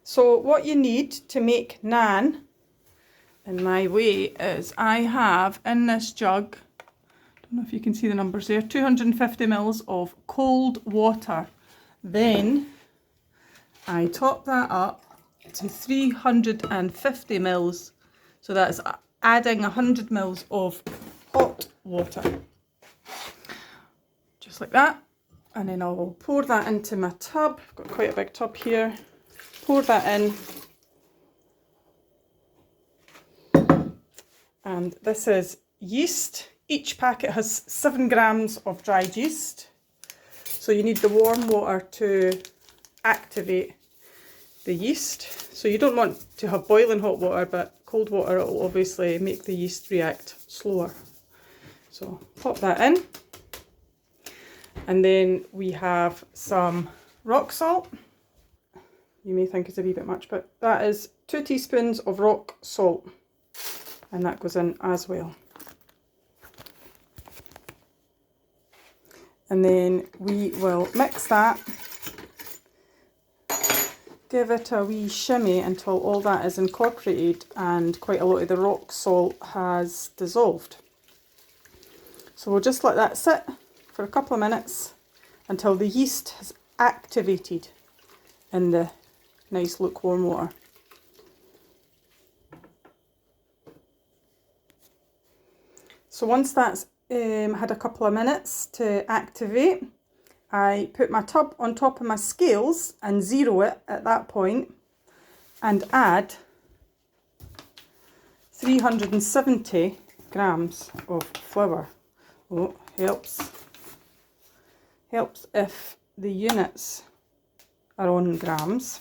So what you need to make naan in my way is I have in this jug, I don't know if you can see the numbers there, 250 mils of cold water. Then I top that up to 350 mils. So that's adding 100 mils of hot water. Just like that. And then I'll pour that into my tub. I've got quite a big tub here. Pour that in. And this is yeast. Each packet has 7 grams of dried yeast. So you need the warm water to activate the yeast. So you don't want to have boiling hot water, but cold water will obviously make the yeast react slower. So pop that in. And then we have some rock salt. You may think it's a wee bit much, but that is 2 teaspoons of rock salt. And that goes in as well. And then we will mix that, give it a wee shimmy until all that is incorporated and quite a lot of the rock salt has dissolved. So we'll just let that sit for a couple of minutes until the yeast has activated in the nice lukewarm water. So once that's had a couple of minutes to activate, I put my tub on top of my scales and zero it at that point and add 370 grams of flour. Oh, helps if the units are on grams.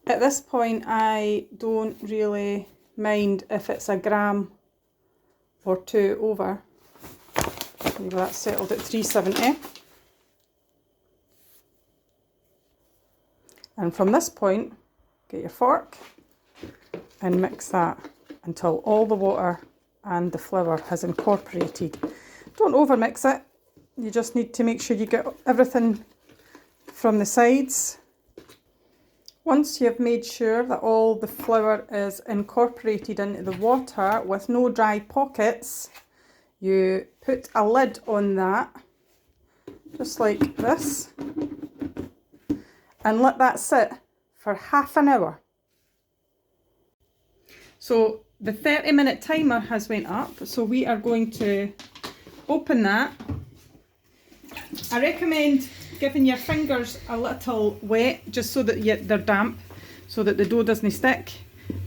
At this point, I don't really mind if it's a gram or 2 over. Maybe that's settled at 370. And from this point, get your fork and mix that until all the water and the flour has incorporated. Don't over mix it. You just need to make sure you get everything from the sides. Once you've made sure that all the flour is incorporated into the water with no dry pockets, you put a lid on that, just like this, and let that sit for half an hour. So the 30-minute timer has went up, so we are going to open that. I recommend giving your fingers a little wet just so that they're damp, so that the dough doesn't stick.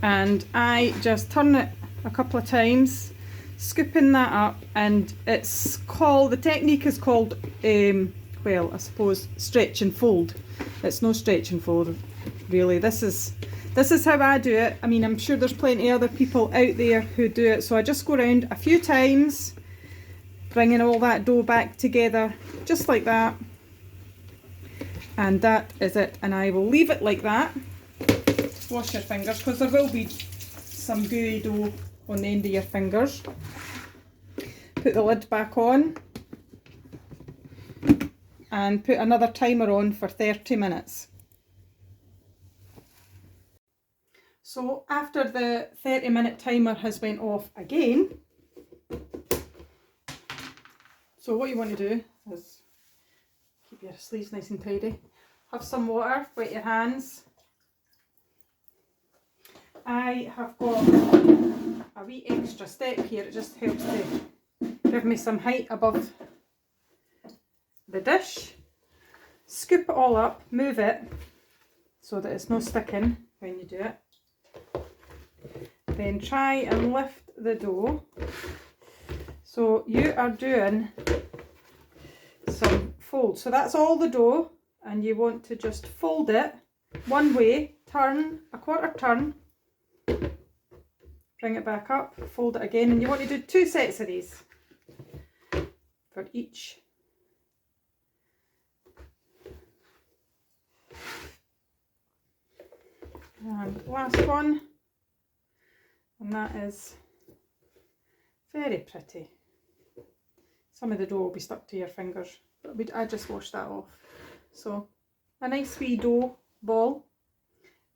And I just turn it a couple of times, scooping that up, and the technique is called, well, I suppose stretch and fold. It's no stretch and fold, really. This is how I do it. I mean, I'm sure there's plenty of other people out there who do it. So I just go around a few times, bringing all that dough back together, just like that. And that is it. And I will leave it like that. Wash your fingers, because there will be some gooey dough on the end of your fingers. Put the lid back on. And put another timer on for 30 minutes. So after the 30-minute timer has went off again, so what you want to do is keep your sleeves nice and tidy. Have some water, wet your hands. I have got a wee extra step here. It just helps to give me some height above the dish. Scoop it all up, move it so that it's not sticking when you do it. Then try and lift the dough. So you are doing some folds. So that's all the dough, and you want to just fold it one way, turn, a quarter turn, bring it back up, fold it again, and you want to do 2 sets of these for each. And last one, and that is very pretty. some of the dough will be stuck to your fingers, but I just washed that off. So a nice wee dough ball,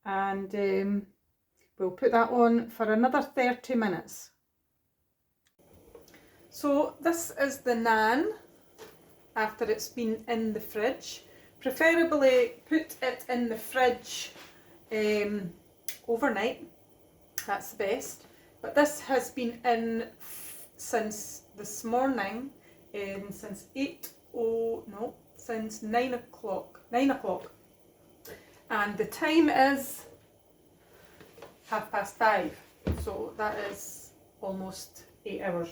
and we'll put that on for another 30 minutes. So this is the naan after it's been in the fridge. Preferably put it in the fridge overnight, that's the best. But this has been in since this morning, since since 9 o'clock. And the time is 5:30, so that is almost 8 hours.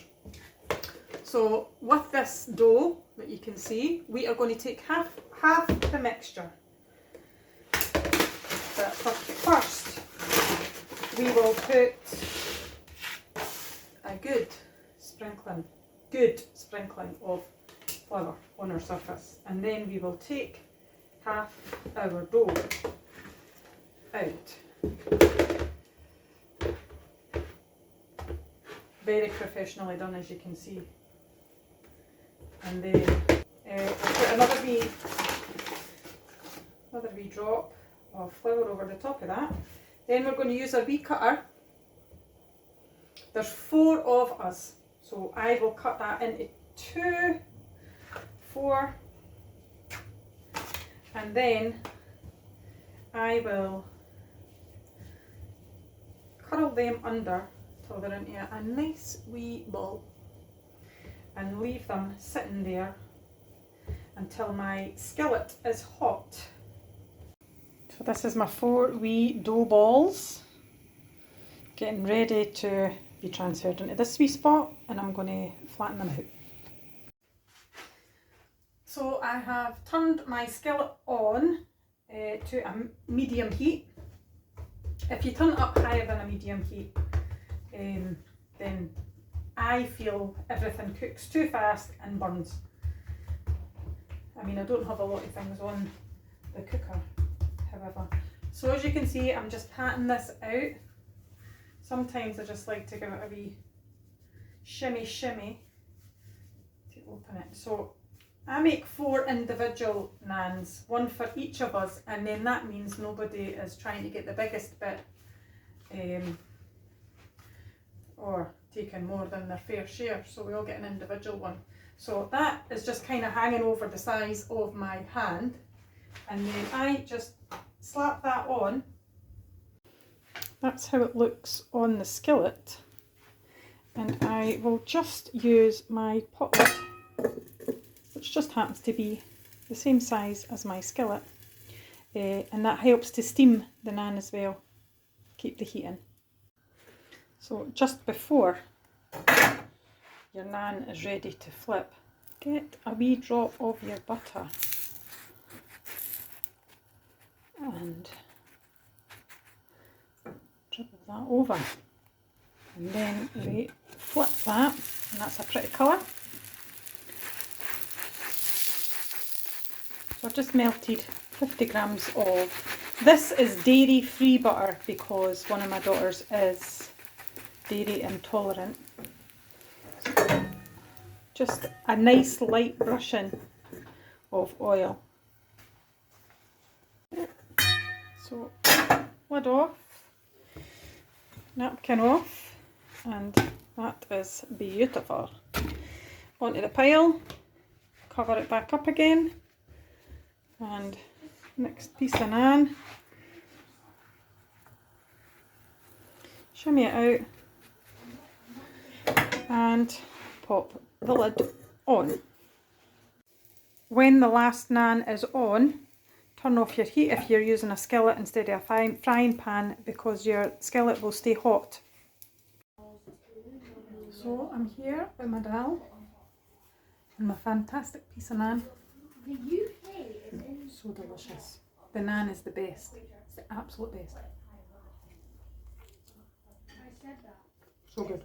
So with this dough that you can see, we are going to take half the mixture. But first, we will put a good sprinkling of flour on our surface, and then we will take half our dough out. Very professionally done, as you can see. And then we'll put another wee drop of flour over the top of that. Then we're going to use a wee cutter. There's 4 of us, so I will cut that into 2, 4, and then I will curl them under till they're into a nice wee ball, and leave them sitting there until my skillet is hot. So this is my 4 wee dough balls getting ready to be transferred into this wee spot, and I'm going to flatten them out. So I have turned my skillet on to a medium heat. If you turn it up higher than a medium heat, then I feel everything cooks too fast and burns. I mean, I don't have a lot of things on the cooker, however. So as you can see, I'm just patting this out. Sometimes I just like to give it a wee shimmy to open it. So I make 4 individual naans, 1 for each of us, and then that means nobody is trying to get the biggest bit or taking more than their fair share, so we all get an individual one. So that is just kind of hanging over the size of my hand, and then I just slap that on. That's how it looks on the skillet, and I will just use my pot lid, which just happens to be the same size as my skillet, and that helps to steam the naan as well, keep the heat in. So just before your naan is ready to flip, get a wee drop of your butter and dribble that over, and then we flip that, and that's a pretty colour. So I've just melted 50 grams of, this is dairy free butter because one of my daughters is dairy intolerant. So just a nice light brushing of oil. So lid off, napkin off, and that is beautiful. Onto the pile, cover it back up again, and next piece of naan, shimmy it out and pop the lid on. When the last naan is on, turn off your heat if you're using a skillet instead of a frying pan, because your skillet will stay hot. So I'm here with my dal and my fantastic piece of naan. So delicious. The naan is the best. It's the absolute best. So good.